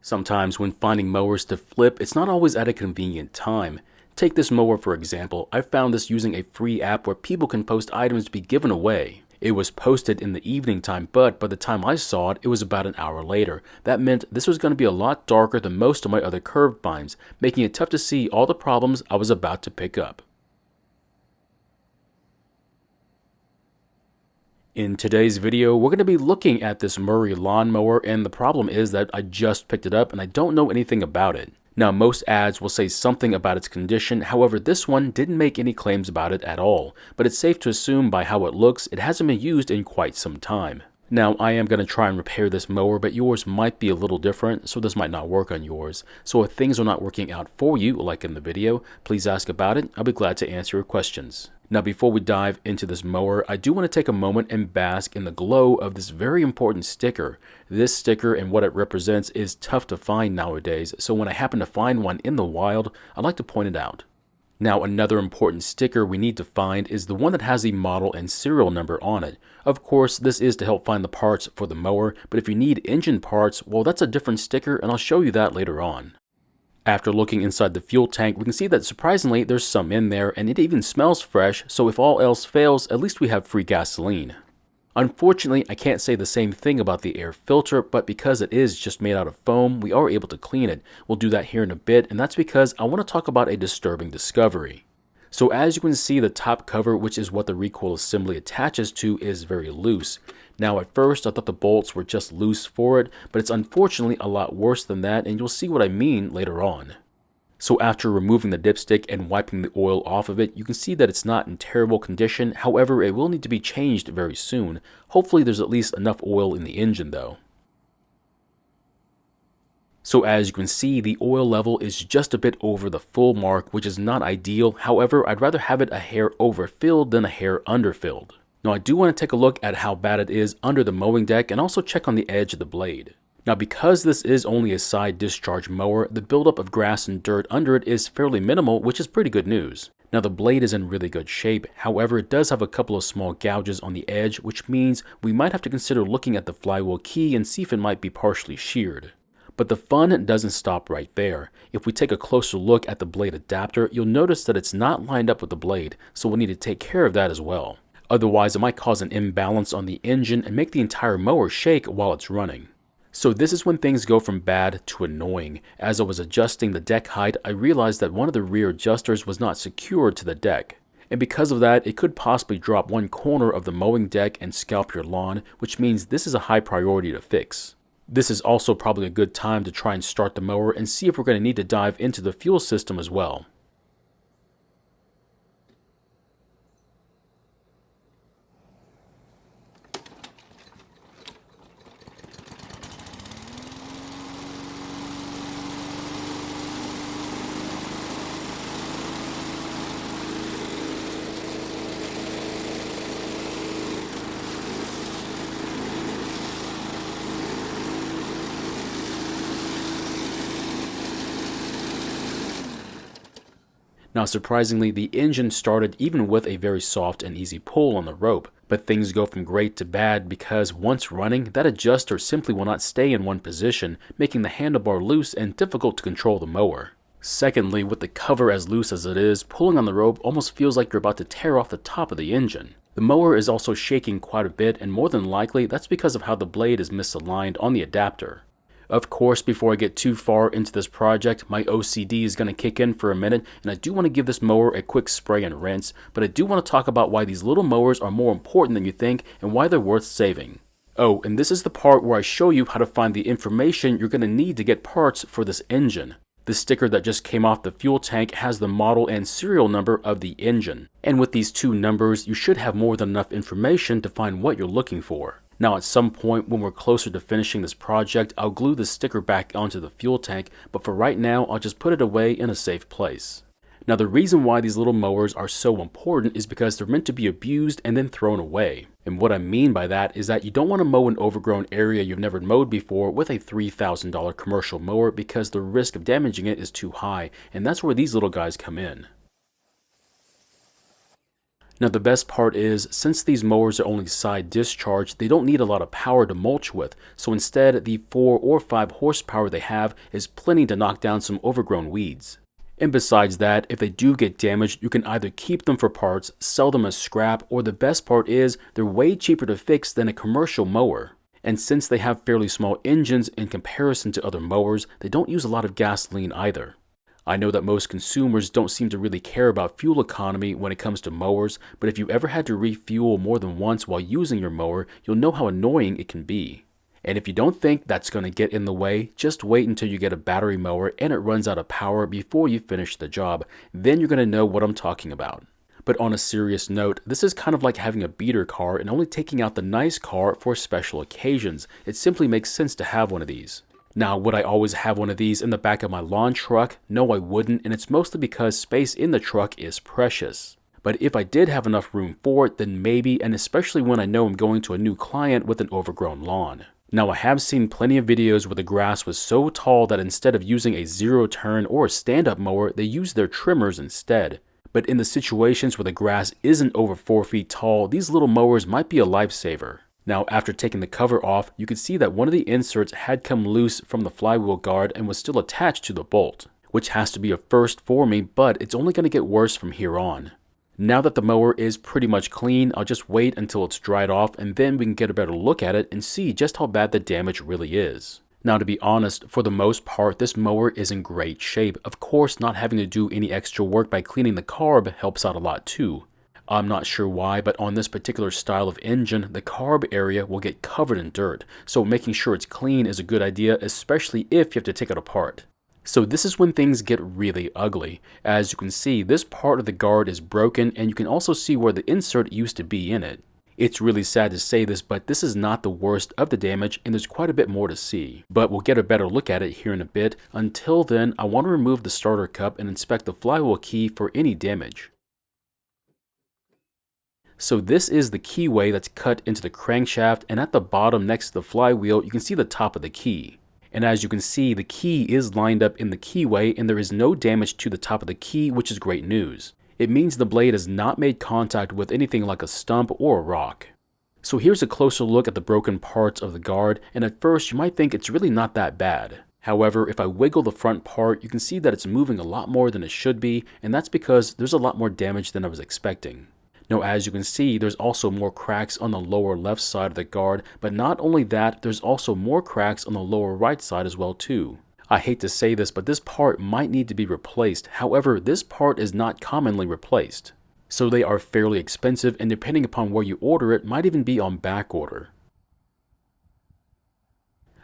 Sometimes when finding mowers to flip, it's not always at a convenient time. Take this mower for example. I found this using a free app where people can post items to be given away. It was posted in the evening time, but by the time I saw it, it was about an hour later. That meant this was going to be a lot darker than most of my other curved finds, making it tough to see all the problems I was about to pick up. In today's video, we're going to be looking at this Murray lawnmower, and the problem is that I just picked it up and I don't know anything about it. Now, most ads will say something about its condition, however, this one didn't make any claims about it at all, but it's safe to assume by how it looks, it hasn't been used in quite some time. Now, I am going to try and repair this mower, but yours might be a little different, so this might not work on yours. So if things are not working out for you, like in the video, please ask about it. I'll be glad to answer your questions. Now, before we dive into this mower, I do want to take a moment and bask in the glow of this very important sticker. This sticker and what it represents is tough to find nowadays, so when I happen to find one in the wild, I'd like to point it out. Now, another important sticker we need to find is the one that has the model and serial number on it. Of course, this is to help find the parts for the mower, but if you need engine parts, well, that's a different sticker, and I'll show you that later on. After looking inside the fuel tank, we can see that surprisingly there's some in there, and it even smells fresh, so if all else fails, at least we have free gasoline. Unfortunately, I can't say the same thing about the air filter, but because it is just made out of foam, we are able to clean it. We'll do that here in a bit, and that's because I want to talk about a disturbing discovery. So as you can see, the top cover, which is what the recoil assembly attaches to, is very loose. Now at first, I thought the bolts were just loose for it, but it's unfortunately a lot worse than that, and you'll see what I mean later on. So after removing the dipstick and wiping the oil off of it, you can see that it's not in terrible condition. However, it will need to be changed very soon. Hopefully there's at least enough oil in the engine though. So as you can see, the oil level is just a bit over the full mark, which is not ideal. However, I'd rather have it a hair overfilled than a hair underfilled. Now I do want to take a look at how bad it is under the mowing deck and also check on the edge of the blade. Now because this is only a side discharge mower, the buildup of grass and dirt under it is fairly minimal, which is pretty good news. Now the blade is in really good shape, however it does have a couple of small gouges on the edge, which means we might have to consider looking at the flywheel key and see if it might be partially sheared. But the fun doesn't stop right there. If we take a closer look at the blade adapter, you'll notice that it's not lined up with the blade, so we'll need to take care of that as well. Otherwise it might cause an imbalance on the engine and make the entire mower shake while it's running. So this is when things go from bad to annoying. As I was adjusting the deck height, I realized that one of the rear adjusters was not secured to the deck. And because of that, it could possibly drop one corner of the mowing deck and scalp your lawn, which means this is a high priority to fix. This is also probably a good time to try and start the mower and see if we're going to need to dive into the fuel system as well. Now surprisingly, the engine started even with a very soft and easy pull on the rope, but things go from great to bad because once running, that adjuster simply will not stay in one position, making the handlebar loose and difficult to control the mower. Secondly, with the cover as loose as it is, pulling on the rope almost feels like you're about to tear off the top of the engine. The mower is also shaking quite a bit, and more than likely that's because of how the blade is misaligned on the adapter. Of course, before I get too far into this project, my OCD is going to kick in for a minute, and I do want to give this mower a quick spray and rinse, but I do want to talk about why these little mowers are more important than you think and why they're worth saving. Oh, and this is the part where I show you how to find the information you're going to need to get parts for this engine. The sticker that just came off the fuel tank has the model and serial number of the engine, and with these two numbers, you should have more than enough information to find what you're looking for. Now at some point when we're closer to finishing this project, I'll glue the sticker back onto the fuel tank, but for right now I'll just put it away in a safe place. Now the reason why these little mowers are so important is because they're meant to be abused and then thrown away. And what I mean by that is that you don't want to mow an overgrown area you've never mowed before with a $3,000 commercial mower because the risk of damaging it is too high, and that's where these little guys come in. Now the best part is, since these mowers are only side discharge, they don't need a lot of power to mulch with, so instead the 4 or 5 horsepower they have is plenty to knock down some overgrown weeds. And besides that, if they do get damaged, you can either keep them for parts, sell them as scrap, or the best part is, they're way cheaper to fix than a commercial mower. And since they have fairly small engines in comparison to other mowers, they don't use a lot of gasoline either. I know that most consumers don't seem to really care about fuel economy when it comes to mowers, but if you ever had to refuel more than once while using your mower, you'll know how annoying it can be. And if you don't think that's going to get in the way, just wait until you get a battery mower and it runs out of power before you finish the job. Then you're going to know what I'm talking about. But on a serious note, this is kind of like having a beater car and only taking out the nice car for special occasions. It simply makes sense to have one of these. Now, would I always have one of these in the back of my lawn truck? No, I wouldn't, and it's mostly because space in the truck is precious. But if I did have enough room for it, then maybe, and especially when I know I'm going to a new client with an overgrown lawn. Now, I have seen plenty of videos where the grass was so tall that instead of using a zero-turn or a stand-up mower, they used their trimmers instead. But in the situations where the grass isn't over 4 feet tall, these little mowers might be a lifesaver. Now, after taking the cover off, you could see that one of the inserts had come loose from the flywheel guard and was still attached to the bolt, which has to be a first for me, but it's only going to get worse from here on. Now that the mower is pretty much clean, I'll just wait until it's dried off and then we can get a better look at it and see just how bad the damage really is. Now, to be honest, for the most part, this mower is in great shape. Of course, not having to do any extra work by cleaning the carb helps out a lot too. I'm not sure why, but on this particular style of engine, the carb area will get covered in dirt, so making sure it's clean is a good idea, especially if you have to take it apart. So this is when things get really ugly. As you can see, this part of the guard is broken, and you can also see where the insert used to be in it. It's really sad to say this, but this is not the worst of the damage, and there's quite a bit more to see. But we'll get a better look at it here in a bit. Until then, I want to remove the starter cup and inspect the flywheel key for any damage. So this is the keyway that's cut into the crankshaft, and at the bottom next to the flywheel, you can see the top of the key. And as you can see, the key is lined up in the keyway and there is no damage to the top of the key, which is great news. It means the blade has not made contact with anything like a stump or a rock. So here's a closer look at the broken parts of the guard, and at first you might think it's really not that bad. However, if I wiggle the front part, you can see that it's moving a lot more than it should be, and that's because there's a lot more damage than I was expecting. Now, as you can see, there's also more cracks on the lower left side of the guard, but not only that, there's also more cracks on the lower right side as well too. I hate to say this, but this part might need to be replaced. However, this part is not commonly replaced. So they are fairly expensive, and depending upon where you order it, might even be on back order.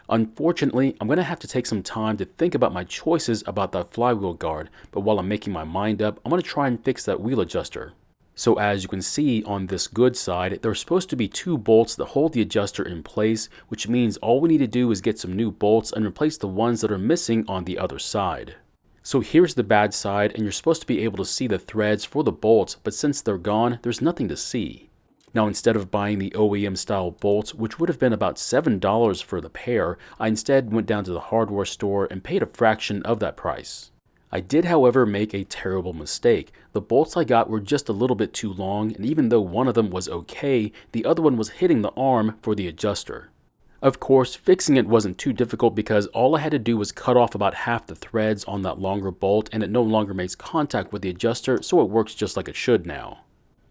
Unfortunately, I'm going to have to take some time to think about my choices about that flywheel guard, but while I'm making my mind up, I'm going to try and fix that wheel adjuster. So as you can see on this good side, there are supposed to be 2 bolts that hold the adjuster in place, which means all we need to do is get some new bolts and replace the ones that are missing on the other side. So here's the bad side, and you're supposed to be able to see the threads for the bolts, but since they're gone, there's nothing to see. Now, instead of buying the OEM style bolts, which would have been about $7 for the pair, I instead went down to the hardware store and paid a fraction of that price. I did, however, make a terrible mistake. The bolts I got were just a little bit too long, and even though one of them was okay, the other one was hitting the arm for the adjuster. Of course, fixing it wasn't too difficult because all I had to do was cut off about half the threads on that longer bolt, and it no longer makes contact with the adjuster, so it works just like it should now.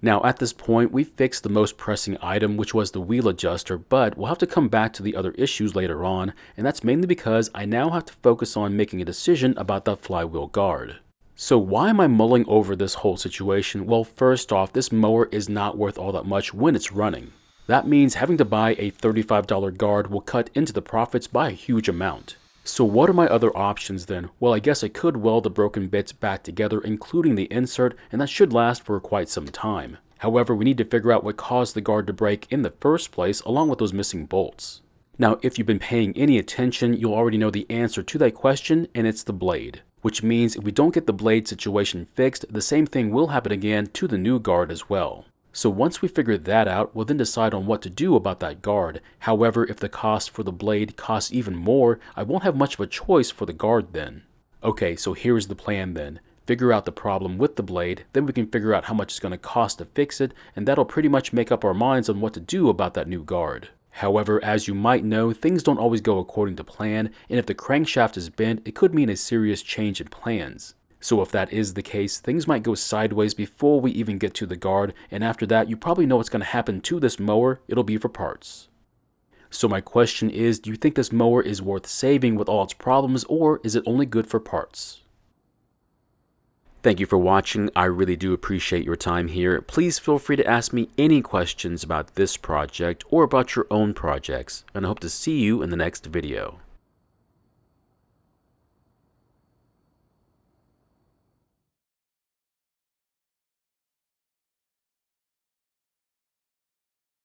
Now, at this point, we fixed the most pressing item, which was the wheel adjuster, but we'll have to come back to the other issues later on, and that's mainly because I now have to focus on making a decision about that flywheel guard. So why am I mulling over this whole situation? Well, first off, this mower is not worth all that much when it's running. That means having to buy a $35 guard will cut into the profits by a huge amount. So what are my other options then? Well, I guess I could weld the broken bits back together, including the insert, and that should last for quite some time. However, we need to figure out what caused the guard to break in the first place, along with those missing bolts. Now, if you've been paying any attention, you'll already know the answer to that question, and it's the blade. Which means if we don't get the blade situation fixed, the same thing will happen again to the new guard as well. So once we figure that out, we'll then decide on what to do about that guard. However, if the cost for the blade costs even more, I won't have much of a choice for the guard then. Okay, so here's the plan then. figure out the problem with the blade, then we can figure out how much it's going to cost to fix it, and that'll pretty much make up our minds on what to do about that new guard. However, as you might know, things don't always go according to plan, and if the crankshaft is bent, it could mean a serious change in plans. So if that is the case, things might go sideways before we even get to the guard, and after that, you probably know what's going to happen to this mower. It'll be for parts. So my question is, do you think this mower is worth saving with all its problems, or is it only good for parts? Thank you for watching. I really do appreciate your time here. Please feel free to ask me any questions about this project or about your own projects, and I hope to see you in the next video.